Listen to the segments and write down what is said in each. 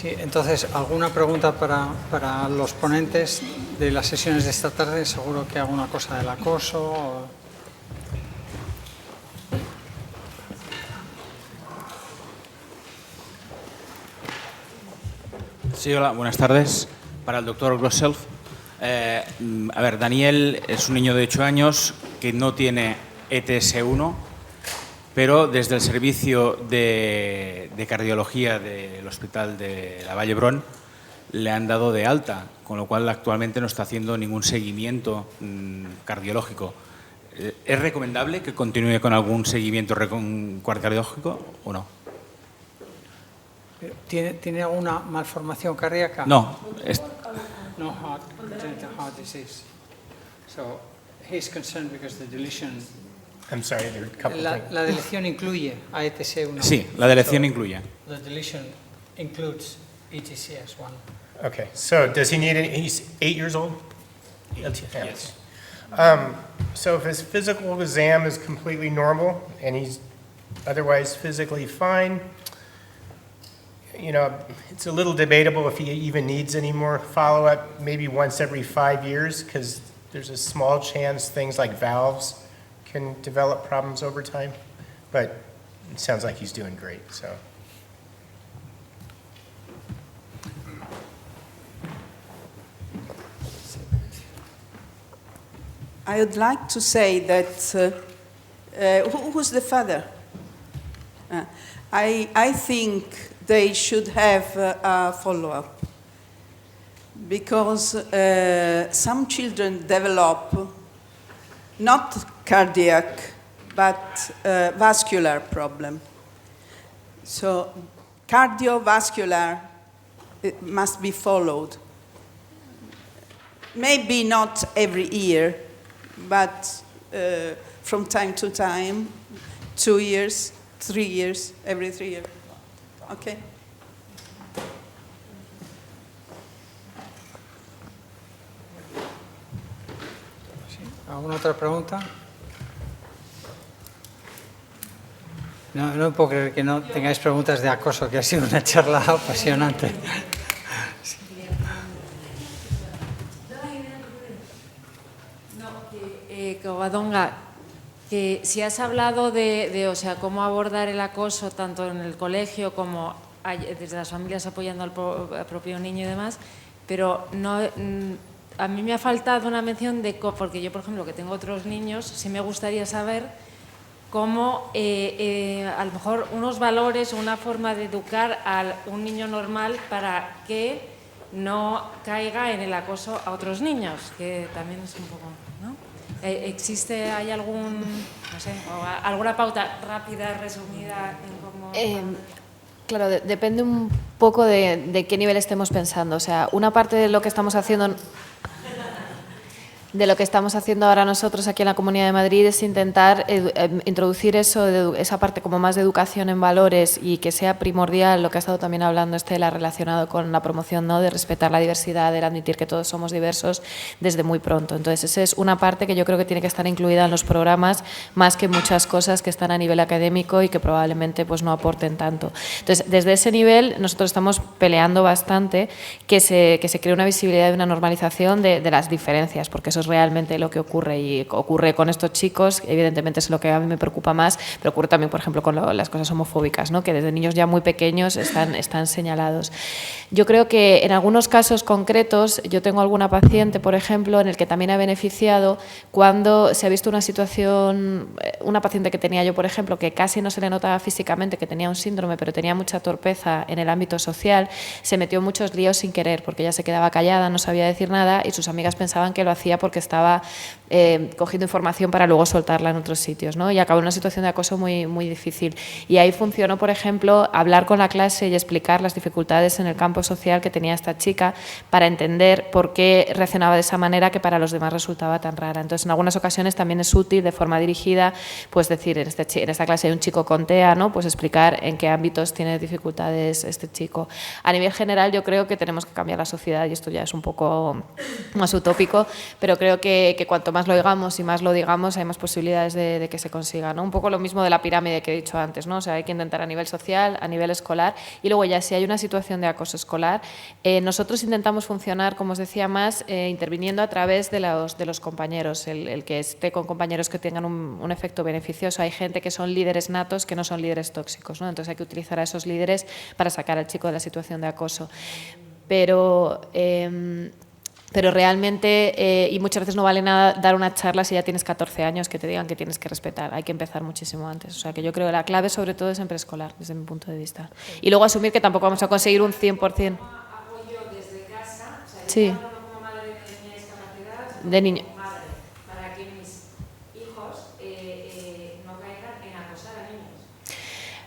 Sí, entonces, ¿alguna pregunta para los ponentes de las sesiones de esta tarde? Seguro que alguna cosa del acoso. Sí, hola, buenas tardes. Para el doctor Grosself. A ver, Daniel es un niño de 8 años que no tiene ETS1, pero desde el servicio de cardiología del Hospital de la Vall d'Hebron le han dado de alta, con lo cual actualmente no está haciendo ningún seguimiento cardiológico. ¿Es recomendable que continúe con algún seguimiento cardiológico o no? ¿Tiene alguna malformación cardíaca? No. No heart disease. So he's concerned because the deletion. I'm sorry, there are a couple things. La deleción incluye a ETS1. Sí, la deleción incluye. The deletion includes ETCS1. Okay, so does he need it? He's 8 years old? Yes. So if his physical exam is completely normal and he's otherwise physically fine, you know, it's a little debatable if he even needs any more follow-up, maybe once every 5 years, because there's a small chance things like valves can develop problems over time. But it sounds like he's doing great, so. I would like to say that, who's the father? I think they should have a follow-up because some children develop not cardiac but vascular problem. So cardiovascular it must be followed. Maybe not every year, but from time to time, 2 years, 3 years, every 3 years. Okay. ¿Alguna otra pregunta? No puedo creer que no tengáis preguntas de acoso, que ha sido una charla apasionante. Covadonga, que si has hablado de o sea, cómo abordar el acoso tanto en el colegio como desde las familias apoyando al propio niño y demás, pero no, a mí me ha faltado una mención de, porque yo, por ejemplo, que tengo otros niños, sí me gustaría saber cómo a lo mejor unos valores o una forma de educar a un niño normal para que no caiga en el acoso a otros niños, que también es un poco, ¿no? ¿Hay algún, no sé, alguna pauta rápida, resumida en cómo? Claro, depende un poco de qué nivel estemos pensando. O sea, una parte de lo que estamos haciendo ahora nosotros aquí en la Comunidad de Madrid es intentar introducir esa parte como más de educación en valores y que sea primordial lo que ha estado también hablando Estela relacionado con la promoción, ¿no?, de respetar la diversidad, de admitir que todos somos diversos desde muy pronto. Entonces, esa es una parte que yo creo que tiene que estar incluida en los programas más que muchas cosas que están a nivel académico y que probablemente pues, no aporten tanto. Entonces, desde ese nivel nosotros estamos peleando bastante que se cree una visibilidad y una normalización de las diferencias, porque eso es realmente lo que ocurre y ocurre con estos chicos, evidentemente es lo que a mí me preocupa más, pero ocurre también, por ejemplo, con las cosas homofóbicas, ¿no?, que desde niños ya muy pequeños están señalados. Yo creo que en algunos casos concretos, yo tengo alguna paciente, por ejemplo, en el que también ha beneficiado cuando se ha visto una situación, una paciente que tenía yo, por ejemplo, que casi no se le notaba físicamente que tenía un síndrome, pero tenía mucha torpeza en el ámbito social, se metió en muchos líos sin querer, porque ella se quedaba callada, no sabía decir nada y sus amigas pensaban que lo hacía porque estaba cogiendo información para luego soltarla en otros sitios, ¿no? Y acabó en una situación de acoso muy, muy difícil. Y ahí funcionó, por ejemplo, hablar con la clase y explicar las dificultades en el campo social que tenía esta chica para entender por qué reaccionaba de esa manera que para los demás resultaba tan rara. Entonces, en algunas ocasiones también es útil, de forma dirigida, pues decir, en esta clase hay un chico con TEA, ¿no?, pues explicar en qué ámbitos tiene dificultades este chico. A nivel general, yo creo que tenemos que cambiar la sociedad, y esto ya es un poco más utópico, pero creo que cuanto más lo oigamos y más lo digamos, hay más posibilidades de que se consiga, ¿no? Un poco lo mismo de la pirámide que he dicho antes, ¿no? O sea, hay que intentar a nivel social, a nivel escolar, y luego ya si hay una situación de acoso escolar, nosotros intentamos funcionar, como os decía, más interviniendo a través de los compañeros, el que esté con compañeros que tengan un efecto beneficioso. Hay gente que son líderes natos, que no son líderes tóxicos, ¿no? Entonces hay que utilizar a esos líderes para sacar al chico de la situación de acoso. Pero realmente, y muchas veces no vale nada dar una charla si ya tienes 14 años que te digan que tienes que respetar, hay que empezar muchísimo antes. O sea, que yo creo que la clave sobre todo es en preescolar, desde mi punto de vista. Y luego asumir que tampoco vamos a conseguir un 100%. Apoyo desde casa, o sea, sí. como madre de niña discapacidad, De niño. madre, para que mis hijos no caigan en acosar a niños.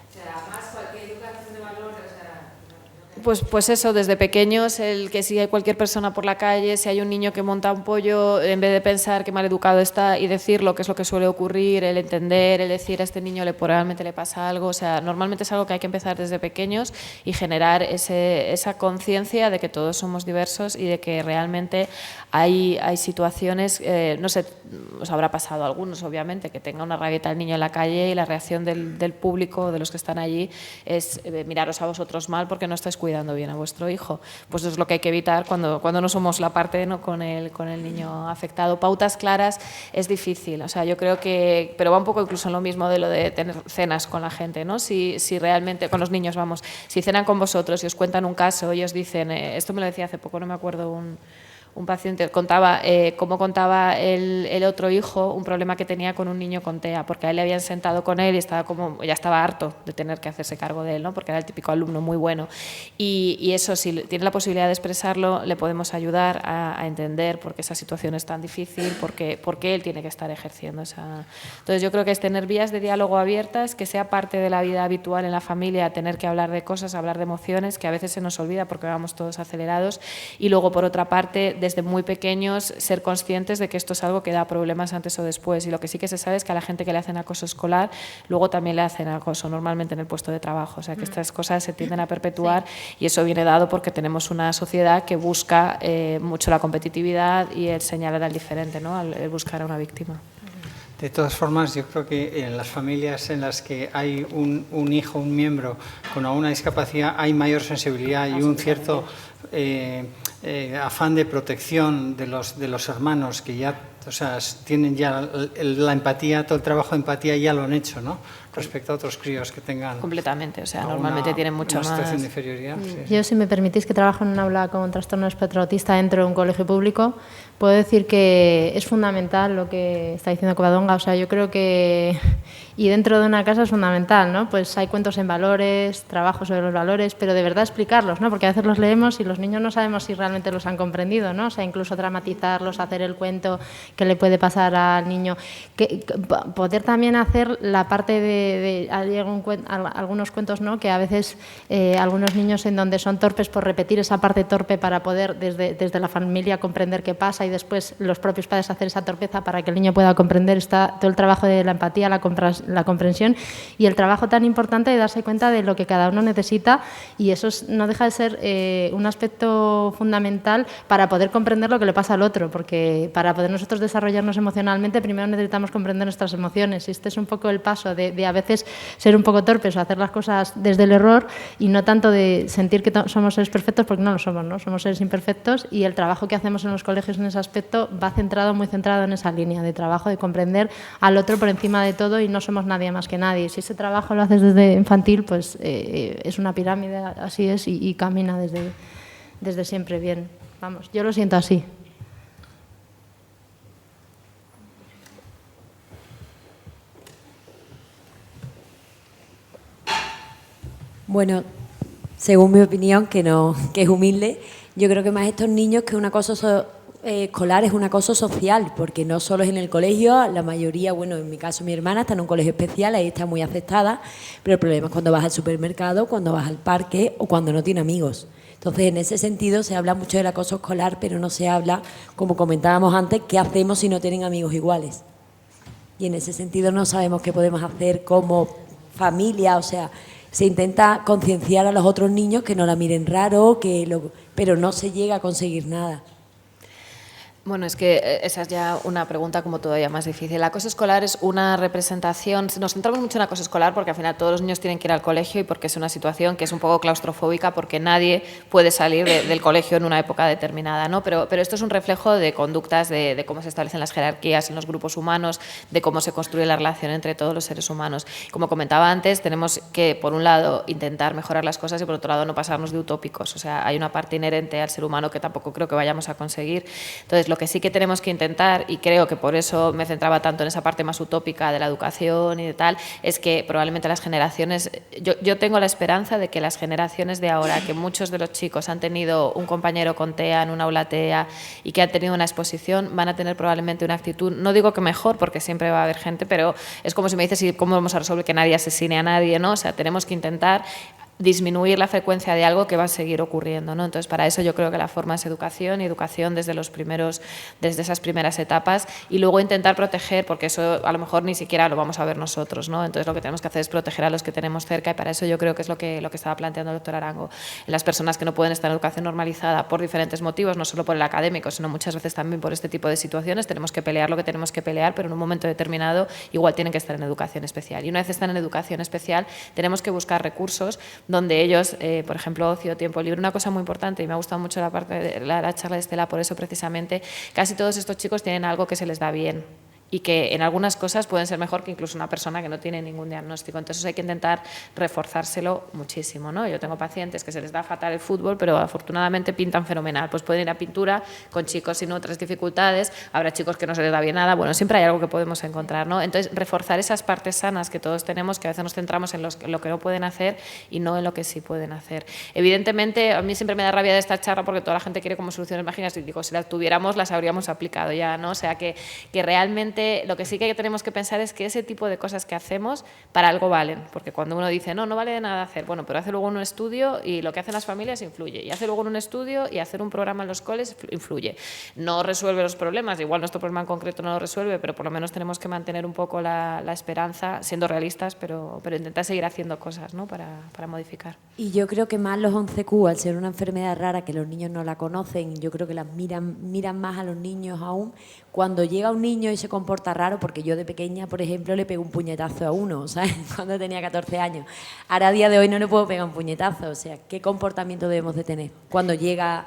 O sea, más cualquier educación de valores, o sea, Pues eso, desde pequeños, el que si hay cualquier persona por la calle, si hay un niño que monta un pollo, en vez de pensar qué mal educado está y decirlo, que es lo que suele ocurrir, el entender, el decir a este niño realmente le pasa algo, o sea, normalmente es algo que hay que empezar desde pequeños y generar esa conciencia de que todos somos diversos y de que realmente hay situaciones, no sé, os habrá pasado a algunos, obviamente, que tenga una rabieta el niño en la calle y la reacción del público, de los que están allí, es miraros a vosotros mal porque no estáis cuidando bien a vuestro hijo. Pues eso es lo que hay que evitar cuando no somos la parte, ¿no?, con el niño afectado. Pautas claras es difícil, o sea, yo creo que, pero va un poco incluso en lo mismo de lo de tener cenas con la gente, ¿no? Si realmente, con los niños, vamos, si cenan con vosotros y os cuentan un caso y os dicen, esto me lo decía hace poco, no me acuerdo, un paciente contaba cómo contaba el otro hijo un problema que tenía con un niño con TEA, porque a él le habían sentado con él y ya estaba harto de tener que hacerse cargo de él, ¿no?, porque era el típico alumno muy bueno. Y eso, si tiene la posibilidad de expresarlo, le podemos ayudar a entender por qué esa situación es tan difícil, por qué él tiene que estar ejerciendo esa. Entonces yo creo que es tener vías de diálogo abiertas, que sea parte de la vida habitual en la familia, tener que hablar de cosas, hablar de emociones, que a veces se nos olvida porque vamos todos acelerados, y luego, por otra parte, desde muy pequeños ser conscientes de que esto es algo que da problemas antes o después, y lo que sí que se sabe es que a la gente que le hacen acoso escolar luego también le hacen acoso normalmente en el puesto de trabajo, o sea que estas cosas se tienden a perpetuar, y eso viene dado porque tenemos una sociedad que busca mucho la competitividad y el señalar al diferente, ¿no?, el buscar a una víctima. De todas formas, yo creo que en las familias en las que hay un hijo, un miembro con alguna discapacidad, hay mayor sensibilidad y un cierto afán de protección de los hermanos que ya, o sea, tienen ya la empatía, todo el trabajo de empatía ya lo han hecho, ¿no?, respecto a otros críos que tengan completamente, o sea, normalmente tienen mucho una más situación de inferioridad. Sí, Yo, si me permitís, que trabajo en un aula con trastorno espectro autista dentro de un colegio público, puedo decir que es fundamental lo que está diciendo Covadonga. O sea, yo creo que, y dentro de una casa es fundamental, ¿no? Pues hay cuentos en valores, trabajo sobre los valores, pero de verdad explicarlos, ¿no? Porque a veces los leemos y los niños no sabemos si realmente los han comprendido, ¿no? O sea, incluso dramatizarlos, hacer el cuento que le puede pasar al niño, poder también hacer la parte de hay algunos cuentos, ¿no?, que a veces algunos niños en donde son torpes por repetir esa parte torpe para poder desde la familia comprender qué pasa, y después los propios padres hacer esa torpeza para que el niño pueda comprender. Está todo el trabajo de la empatía, la comprensión, y el trabajo tan importante de darse cuenta de lo que cada uno necesita, y eso no deja de ser un aspecto fundamental para poder comprender lo que le pasa al otro, porque para poder nosotros desarrollarnos emocionalmente primero necesitamos comprender nuestras emociones, y este es un poco el paso de a veces ser un poco torpes o hacer las cosas desde el error, y no tanto de sentir que somos seres perfectos, porque no lo somos, ¿no? Somos seres imperfectos, y el trabajo que hacemos en los colegios en ese aspecto va muy centrado en esa línea de trabajo, de comprender al otro por encima de todo, y no somos nadie más que nadie. Si ese trabajo lo haces desde infantil, pues es una pirámide, así es, y camina desde siempre bien. Vamos, yo lo siento así. Bueno, según mi opinión, que es humilde, yo creo que más estos niños que un acoso escolar es un acoso social, porque no solo es en el colegio, la mayoría, bueno, en mi caso mi hermana está en un colegio especial, ahí está muy aceptada, pero el problema es cuando vas al supermercado, cuando vas al parque o cuando no tiene amigos. Entonces, en ese sentido se habla mucho del acoso escolar, pero no se habla, como comentábamos antes, qué hacemos si no tienen amigos iguales. Y en ese sentido no sabemos qué podemos hacer como familia, o sea, se intenta concienciar a los otros niños que no la miren raro, pero no se llega a conseguir nada. Bueno, es que esa es ya una pregunta como todavía más difícil. El acoso escolar es una representación, nos centramos mucho en acoso escolar porque al final todos los niños tienen que ir al colegio y porque es una situación que es un poco claustrofóbica porque nadie puede salir del colegio en una época determinada, ¿no? Pero esto es un reflejo de conductas, de cómo se establecen las jerarquías en los grupos humanos, de cómo se construye la relación entre todos los seres humanos. Como comentaba antes, tenemos que, por un lado, intentar mejorar las cosas y, por otro lado, no pasarnos de utópicos. O sea, hay una parte inherente al ser humano que tampoco creo que vayamos a conseguir. Entonces, lo que sí que tenemos que intentar, y creo que por eso me centraba tanto en esa parte más utópica de la educación y de tal, es que probablemente las generaciones, yo tengo la esperanza de que las generaciones de ahora, que muchos de los chicos han tenido un compañero con TEA en una aula TEA y que han tenido una exposición, van a tener probablemente una actitud, no digo que mejor, porque siempre va a haber gente, pero es como si me dices, ¿cómo vamos a resolver que nadie asesine a nadie? ¿No? O sea, tenemos que intentar disminuir la frecuencia de algo que va a seguir ocurriendo, ¿no? Entonces, para eso yo creo que la forma es educación, y educación desde esas primeras etapas, y luego intentar proteger, porque eso a lo mejor ni siquiera lo vamos a ver nosotros, ¿no? Entonces, lo que tenemos que hacer es proteger a los que tenemos cerca, y para eso yo creo que es lo que estaba planteando el doctor Arango. En las personas que no pueden estar en educación normalizada por diferentes motivos, no solo por el académico, sino muchas veces también por este tipo de situaciones, tenemos que pelear lo que tenemos que pelear, pero en un momento determinado igual tienen que estar en educación especial. Y una vez están en educación especial, tenemos que buscar recursos donde ellos, por ejemplo, ocio, tiempo libre, una cosa muy importante, y me ha gustado mucho la parte de la charla de Estela por eso precisamente, casi todos estos chicos tienen algo que se les da bien y que en algunas cosas pueden ser mejor que incluso una persona que no tiene ningún diagnóstico. Entonces hay que intentar reforzárselo muchísimo, ¿no? Yo tengo pacientes que se les da fatal el fútbol, pero afortunadamente pintan fenomenal. Pues pueden ir a pintura con chicos sin otras dificultades, habrá chicos que no se les da bien nada, bueno, siempre hay algo que podemos encontrar, ¿no? Entonces, reforzar esas partes sanas que todos tenemos, que a veces nos centramos en lo que no pueden hacer y no en lo que sí pueden hacer. Evidentemente, a mí siempre me da rabia de esta charla porque toda la gente quiere como soluciones mágicas y digo, si las tuviéramos, las habríamos aplicado ya, ¿no? O sea, que realmente lo que sí que tenemos que pensar es que ese tipo de cosas que hacemos para algo valen, porque cuando uno dice, no vale de nada hacer, bueno, pero hace luego un estudio y lo que hacen las familias influye, y hace luego un estudio y hacer un programa en los coles influye. No resuelve los problemas, igual nuestro problema en concreto no lo resuelve, pero por lo menos tenemos que mantener un poco la esperanza, siendo realistas, pero intentar seguir haciendo cosas, ¿no? para modificar. Y yo creo que más los 11Q, al ser una enfermedad rara que los niños no la conocen, yo creo que las miran más a los niños aún. Cuando llega un niño y se comporta raro, porque yo de pequeña, por ejemplo, le pego un puñetazo a uno, ¿sabes? Cuando tenía 14 años. Ahora a día de hoy no le puedo pegar un puñetazo, o sea, ¿qué comportamiento debemos de tener? Cuando llega...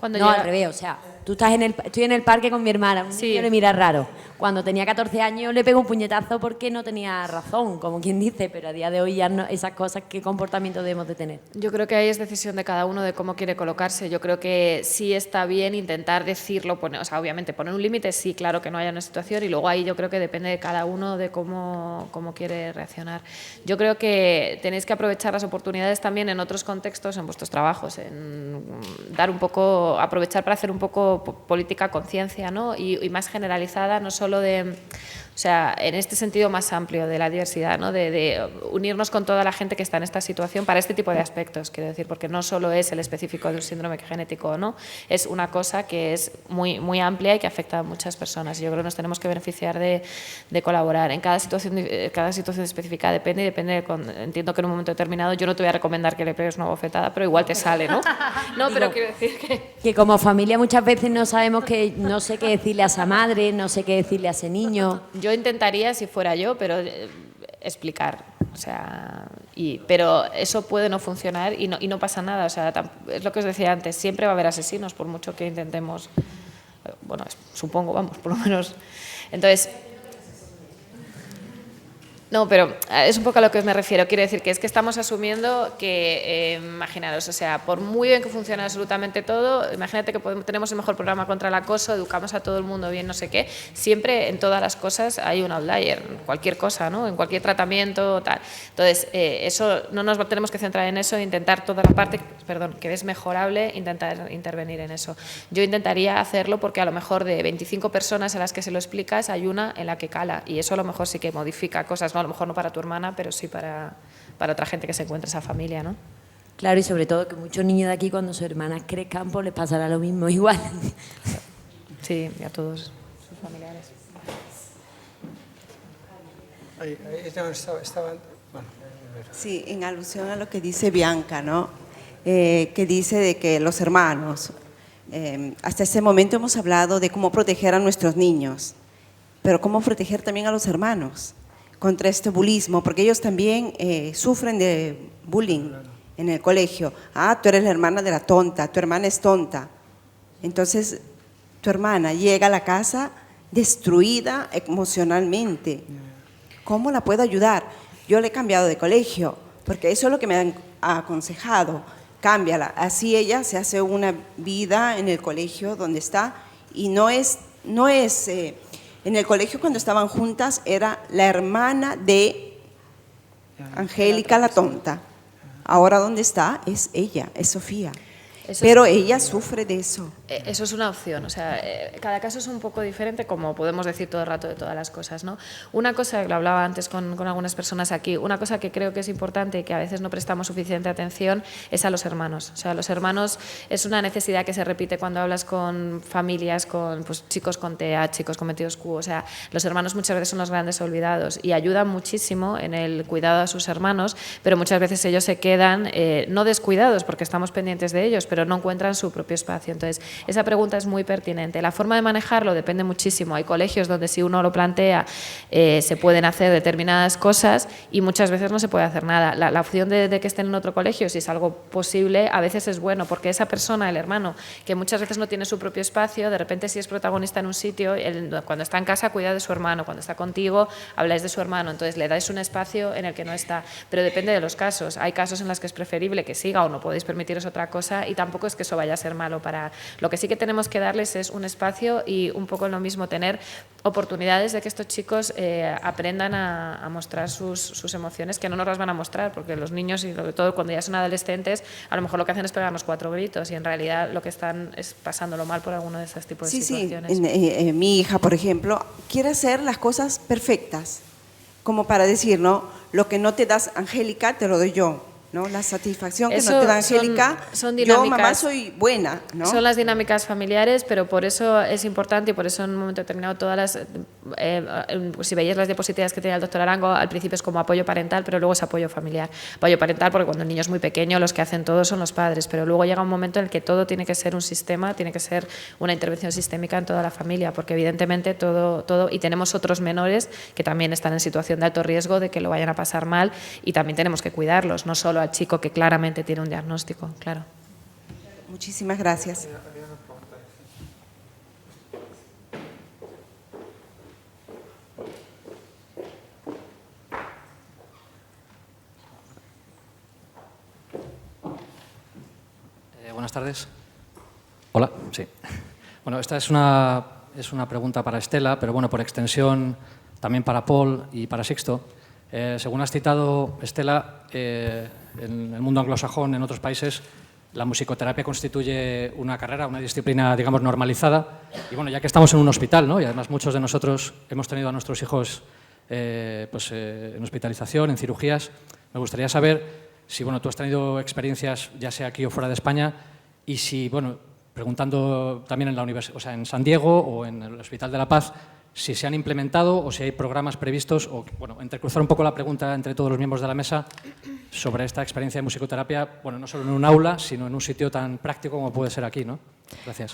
al revés, o sea, estoy en el parque con mi hermana, un niño le mira raro. Cuando tenía 14 años le pego un puñetazo porque no tenía razón, como quien dice, pero a día de hoy ya no, esas cosas, ¿qué comportamiento debemos de tener? Yo creo que ahí es decisión de cada uno de cómo quiere colocarse. Yo creo que sí está bien intentar decirlo, o sea, obviamente poner un límite, sí, claro, que no haya una situación, y luego ahí yo creo que depende de cada uno de cómo quiere reaccionar. Yo creo que tenéis que aprovechar las oportunidades también en otros contextos, en vuestros trabajos, en dar un poco, aprovechar para hacer un poco política conciencia, ¿no? Y más generalizada, no solo o sea, en este sentido más amplio de la diversidad, ¿no? De unirnos con toda la gente que está en esta situación para este tipo de aspectos, quiero decir, porque no solo es el específico de un síndrome genético, ¿no? Es una cosa que es muy, muy amplia y que afecta a muchas personas. Y yo creo que nos tenemos que beneficiar de colaborar. En cada situación específica depende, entiendo que en un momento determinado yo no te voy a recomendar que le pegues una bofetada, pero igual te sale, ¿no? No, pero quiero decir que como familia muchas veces no sabemos no sé qué decirle a esa madre, no sé qué decirle a ese niño. Yo intentaría, si fuera yo, pero explicar, o sea, pero eso puede no funcionar y no pasa nada, o sea, es lo que os decía antes, siempre va a haber asesinos, por mucho que intentemos, bueno, supongo, vamos, por lo menos. Entonces, no, pero es un poco a lo que os me refiero. Quiero decir que es que estamos asumiendo que, imaginaros, o sea, por muy bien que funcione absolutamente todo, imagínate que tenemos el mejor programa contra el acoso, educamos a todo el mundo bien, no sé qué, siempre en todas las cosas hay un outlier, cualquier cosa, ¿no? En cualquier tratamiento, tal. Entonces, eso no nos tenemos que centrar en eso, intentar toda la parte, que es mejorable, intentar intervenir en eso. Yo intentaría hacerlo porque a lo mejor de 25 personas a las que se lo explicas hay una en la que cala, y eso a lo mejor sí que modifica cosas, ¿no? A lo mejor no para tu hermana, pero sí para otra gente que se encuentra esa familia, ¿no? Claro, y sobre todo que muchos niños de aquí, cuando sus hermanas crezcan, pues les pasará lo mismo igual. Sí, y a todos sus familiares. Bueno. Sí, en alusión a lo que dice Bianca, ¿no? Que dice de que los hermanos. hasta este momento hemos hablado de cómo proteger a nuestros niños, pero cómo proteger también a los hermanos contra este bullismo, porque ellos también sufren de bullying en el colegio. Ah, tú eres la hermana de la tonta, tu hermana es tonta. Entonces, tu hermana llega a la casa destruida emocionalmente. ¿Cómo la puedo ayudar? Yo le he cambiado de colegio, porque eso es lo que me han aconsejado. Cámbiala, así ella se hace una vida en el colegio donde está, y no es en el colegio cuando estaban juntas era la hermana de Angélica la tonta. Ahora donde está es ella, es Sofía. Pero ella sufre de eso. Eso es una opción, o sea, cada caso es un poco diferente, como podemos decir todo el rato de todas las cosas, ¿no? Una cosa, lo hablaba antes con algunas personas aquí, una cosa que creo que es importante y que a veces no prestamos suficiente atención es a los hermanos. O sea, los hermanos es una necesidad que se repite cuando hablas con familias, con pues, chicos con TEA, chicos con metidos Q, o sea, los hermanos muchas veces son los grandes olvidados y ayudan muchísimo en el cuidado a sus hermanos, pero muchas veces ellos se quedan no descuidados porque estamos pendientes de ellos, pero no encuentran su propio espacio. Entonces, esa pregunta es muy pertinente. La forma de manejarlo depende muchísimo. Hay colegios donde si uno lo plantea se pueden hacer determinadas cosas y muchas veces no se puede hacer nada. La opción de que estén en otro colegio, si es algo posible, a veces es bueno, porque esa persona, el hermano, que muchas veces no tiene su propio espacio, de repente si es protagonista en un sitio, cuando está en casa cuida de su hermano, cuando está contigo habláis de su hermano, entonces le dais un espacio en el que no está. Pero depende de los casos. Hay casos en los que es preferible que siga o no podéis permitiros otra cosa y tampoco es que eso vaya a ser malo para... Lo que sí que tenemos que darles es un espacio y un poco lo mismo, tener oportunidades de que estos chicos aprendan a mostrar sus emociones, que no nos las van a mostrar, porque los niños, y sobre todo cuando ya son adolescentes, a lo mejor lo que hacen es pegarnos 4 gritos y en realidad lo que están es pasándolo mal por alguno de esos tipos de situaciones. Sí, mi hija, por ejemplo, quiere hacer las cosas perfectas, como para decir, ¿no? Lo que no te das, Angélica, te lo doy yo. ¿No? La satisfacción que Eso no te da Angélica, son yo mamá soy buena, ¿no? Son las dinámicas familiares, pero por eso es importante y por eso en un momento determinado todas las, si veis las diapositivas que tenía el doctor Arango, al principio es como apoyo parental, pero luego es apoyo familiar. Apoyo parental porque cuando el niño es muy pequeño los que hacen todo son los padres, pero luego llega un momento en el que todo tiene que ser un sistema, tiene que ser una intervención sistémica en toda la familia, porque evidentemente todo y tenemos otros menores que también están en situación de alto riesgo de que lo vayan a pasar mal y también tenemos que cuidarlos, no solo al chico que claramente tiene un diagnóstico, claro. Muchísimas gracias. Buenas tardes. Hola, sí. Bueno, esta es una pregunta para Estela, pero bueno, por extensión también para Paul y para Sixto. Según has citado, Estela, en el mundo anglosajón, en otros países, la musicoterapia constituye una carrera, una disciplina, digamos, normalizada. Y bueno, ya que estamos en un hospital, ¿no? Y además muchos de nosotros hemos tenido a nuestros hijos en hospitalización, en cirugías, me gustaría saber si, bueno, tú has tenido experiencias, ya sea aquí o fuera de España, y si, bueno, preguntando también en la universidad, o sea, en San Diego o en el Hospital de la Paz, si se han implementado o si hay programas previstos, o, bueno, entrecruzar un poco la pregunta entre todos los miembros de la mesa sobre esta experiencia de musicoterapia, bueno, no solo en un aula, sino en un sitio tan práctico como puede ser aquí, ¿no? Gracias.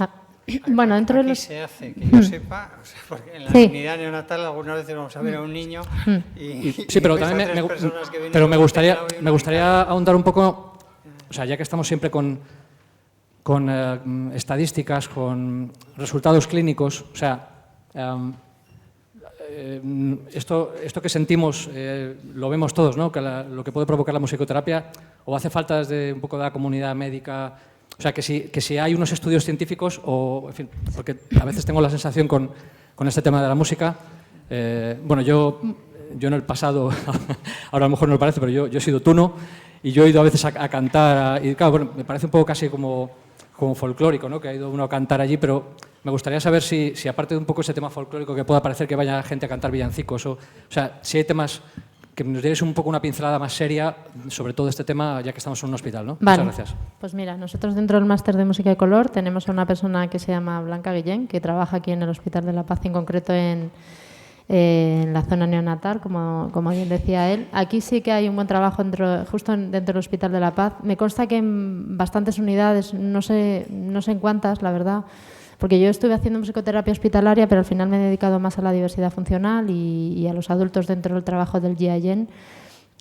Bueno, dentro de Aquí los... se hace, que yo sepa, o sea, porque en la unidad neonatal algunas veces vamos a ver a un niño y sí, pero también me gustaría ahondar un poco, o sea, ya que estamos siempre con estadísticas, con resultados clínicos, o sea, esto que sentimos lo vemos todos, ¿no? Que lo que puede provocar la musicoterapia, o hace falta desde un poco de la comunidad médica, o sea, que si hay unos estudios científicos, o, en fin, porque a veces tengo la sensación con este tema de la música, bueno, yo en el pasado, ahora a lo mejor no me parece, pero yo he sido tuno y yo he ido a veces a cantar, y claro, bueno, me parece un poco casi como folclórico, ¿no? Que ha ido uno a cantar allí, pero me gustaría saber si aparte de un poco ese tema folclórico que pueda parecer que vaya gente a cantar villancicos, o sea, si hay temas que nos dierais un poco una pincelada más seria sobre todo este tema, ya que estamos en un hospital, ¿no? Vale. Muchas gracias. Pues mira, nosotros dentro del máster de música y color tenemos a una persona que se llama Blanca Guillén, que trabaja aquí en el Hospital de la Paz, en concreto en en la zona neonatal, como bien decía él. Aquí sí que hay un buen trabajo justo dentro del Hospital de la Paz. Me consta que en bastantes unidades, no sé en cuántas, la verdad, porque yo estuve haciendo musicoterapia hospitalaria, pero al final me he dedicado más a la diversidad funcional y a los adultos dentro del trabajo del GIN,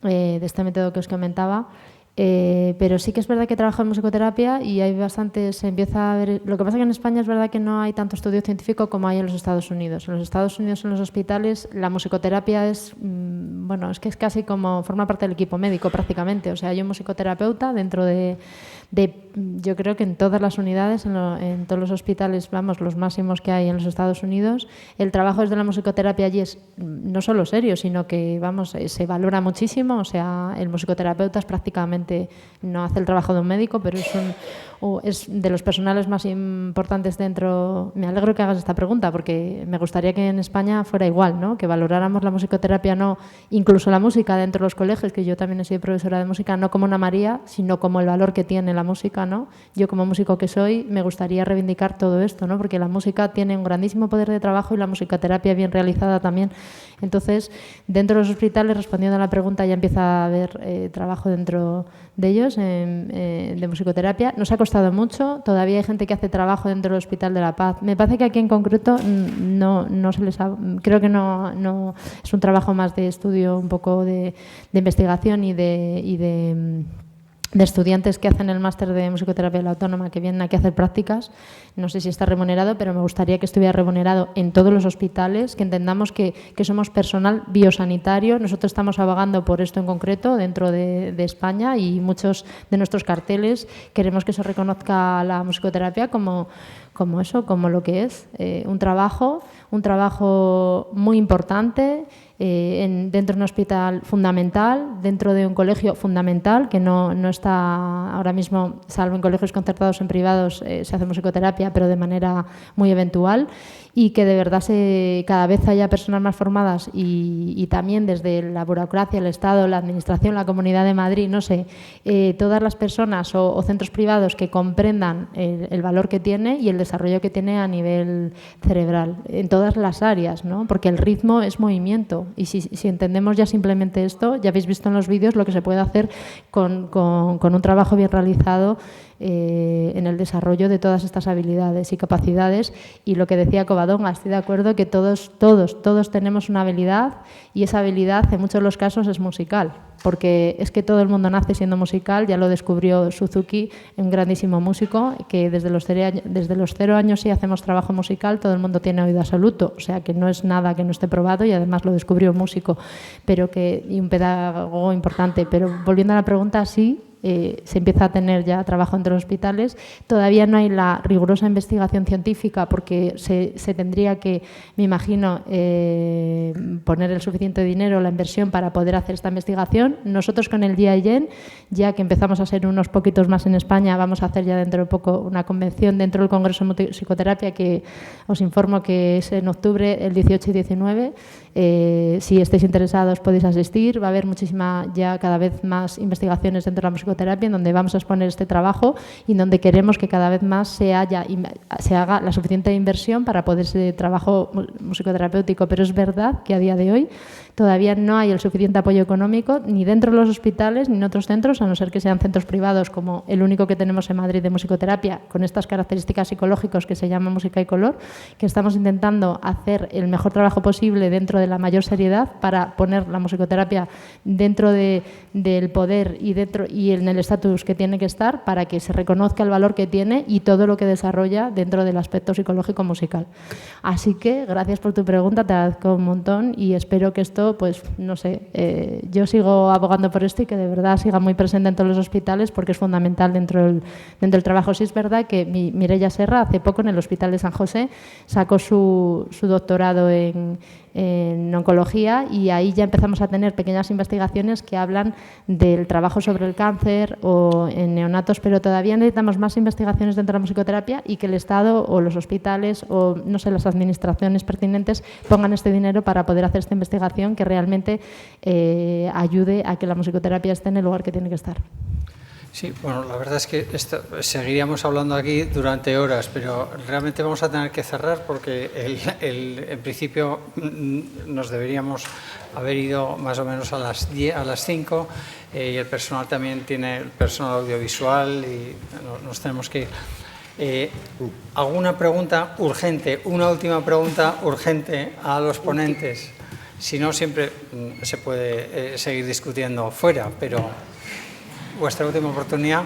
de este método que os comentaba. Pero sí que es verdad que trabajo en musicoterapia y hay bastantes, se empieza a ver. Lo que pasa es que en España es verdad que no hay tanto estudio científico como hay en los Estados Unidos. En los Estados Unidos, en los hospitales, la musicoterapia es, bueno, es que es casi como forma parte del equipo médico prácticamente. O sea, hay un musicoterapeuta dentro de yo creo que en todas las unidades, en todos los hospitales, vamos, los máximos que hay en los Estados Unidos. El trabajo desde la musicoterapia allí es no solo serio, sino que, vamos, se valora muchísimo. O sea, el musicoterapeuta es prácticamente, no hace el trabajo de un médico, pero es de los personales más importantes dentro. Me alegro que hagas esta pregunta, porque me gustaría que en España fuera igual, ¿no? Que valoráramos la musicoterapia, no, incluso la música dentro de los colegios, que yo también he sido profesora de música, no como una María, sino como el valor que tiene la música, ¿no? Yo, como músico que soy, me gustaría reivindicar todo esto, ¿no? Porque la música tiene un grandísimo poder de trabajo y la musicoterapia bien realizada también. Entonces, dentro de los hospitales, respondiendo a la pregunta, ya empieza a haber trabajo dentro de ellos de musicoterapia. Nos ha costado mucho, todavía hay gente que hace trabajo dentro del Hospital de la Paz. Me parece que aquí en concreto no se les ha, creo que no es un trabajo más de estudio, un poco de investigación y de estudiantes que hacen el máster de musicoterapia de la Autónoma, que vienen aquí a hacer prácticas. No sé si está remunerado, pero me gustaría que estuviera remunerado en todos los hospitales, que entendamos que somos personal biosanitario. Nosotros estamos abogando por esto en concreto dentro de España, y muchos de nuestros carteles queremos que se reconozca la musicoterapia como lo que es, un trabajo muy importante, dentro de un hospital fundamental, dentro de un colegio fundamental, que no está ahora mismo, salvo en colegios concertados, en privados se hace musicoterapia, pero de manera muy eventual, y que de verdad cada vez haya personas más formadas y también desde la burocracia, el Estado, la Administración, la Comunidad de Madrid, no sé, todas las personas o centros privados que comprendan el valor que tiene y el desarrollo que tiene a nivel cerebral, en todas las áreas, ¿no? Porque el ritmo es movimiento. Y si entendemos ya simplemente esto, ya habéis visto en los vídeos lo que se puede hacer con un trabajo bien realizado en el desarrollo de todas estas habilidades y capacidades. Y lo que decía Covadonga, estoy de acuerdo que todos tenemos una habilidad, y esa habilidad en muchos de los casos es musical, porque es que todo el mundo nace siendo musical. Ya lo descubrió Suzuki, un grandísimo músico, que desde los 0 años sí hacemos trabajo musical, todo el mundo tiene oído absoluto, o sea que no es nada que no esté probado, y además lo descubrió un músico y un pedagogo importante. Pero volviendo a la pregunta, sí, se empieza a tener ya trabajo entre los hospitales. Todavía no hay la rigurosa investigación científica, porque se tendría que, me imagino, poner el suficiente dinero, la inversión para poder hacer esta investigación. Nosotros con el GIN, ya que empezamos a ser unos poquitos más en España, vamos a hacer ya dentro de poco una convención dentro del Congreso de Psicoterapia, que os informo que es en octubre, el 18 y 19. Si estáis interesados podéis asistir. Va a haber ya cada vez más investigaciones dentro de la musicoterapia, en donde vamos a exponer este trabajo y en donde queremos que cada vez más se haga la suficiente inversión para poder ese trabajo musicoterapéutico. Pero es verdad que a día de hoy todavía no hay el suficiente apoyo económico, ni dentro de los hospitales ni en otros centros, a no ser que sean centros privados, como el único que tenemos en Madrid de musicoterapia, con estas características psicológicas, que se llama Música y Color, que estamos intentando hacer el mejor trabajo posible dentro de la mayor seriedad para poner la musicoterapia dentro del poder y en el estatus que tiene que estar, para que se reconozca el valor que tiene y todo lo que desarrolla dentro del aspecto psicológico musical. Así que gracias por tu pregunta, te agradezco un montón, y espero que esto, pues no sé, yo sigo abogando por esto y que de verdad siga muy presente en todos los hospitales, porque es fundamental dentro del trabajo. Sí, es verdad que Mireia Serra hace poco en el Hospital de San José sacó su doctorado en oncología, y ahí ya empezamos a tener pequeñas investigaciones que hablan del trabajo sobre el cáncer o en neonatos, pero todavía necesitamos más investigaciones dentro de la musicoterapia, y que el Estado o los hospitales o, no sé, las administraciones pertinentes pongan este dinero para poder hacer esta investigación que realmente ayude a que la musicoterapia esté en el lugar que tiene que estar. Sí, bueno, la verdad es que seguiríamos hablando aquí durante horas, pero realmente vamos a tener que cerrar porque en principio nos deberíamos haber ido más o menos a las 5 y el personal también tiene el personal audiovisual y nos tenemos que ir. ¿Alguna pregunta urgente? Una última pregunta urgente a los ponentes. Si no, siempre se puede seguir discutiendo fuera, pero vuestra última oportunidad.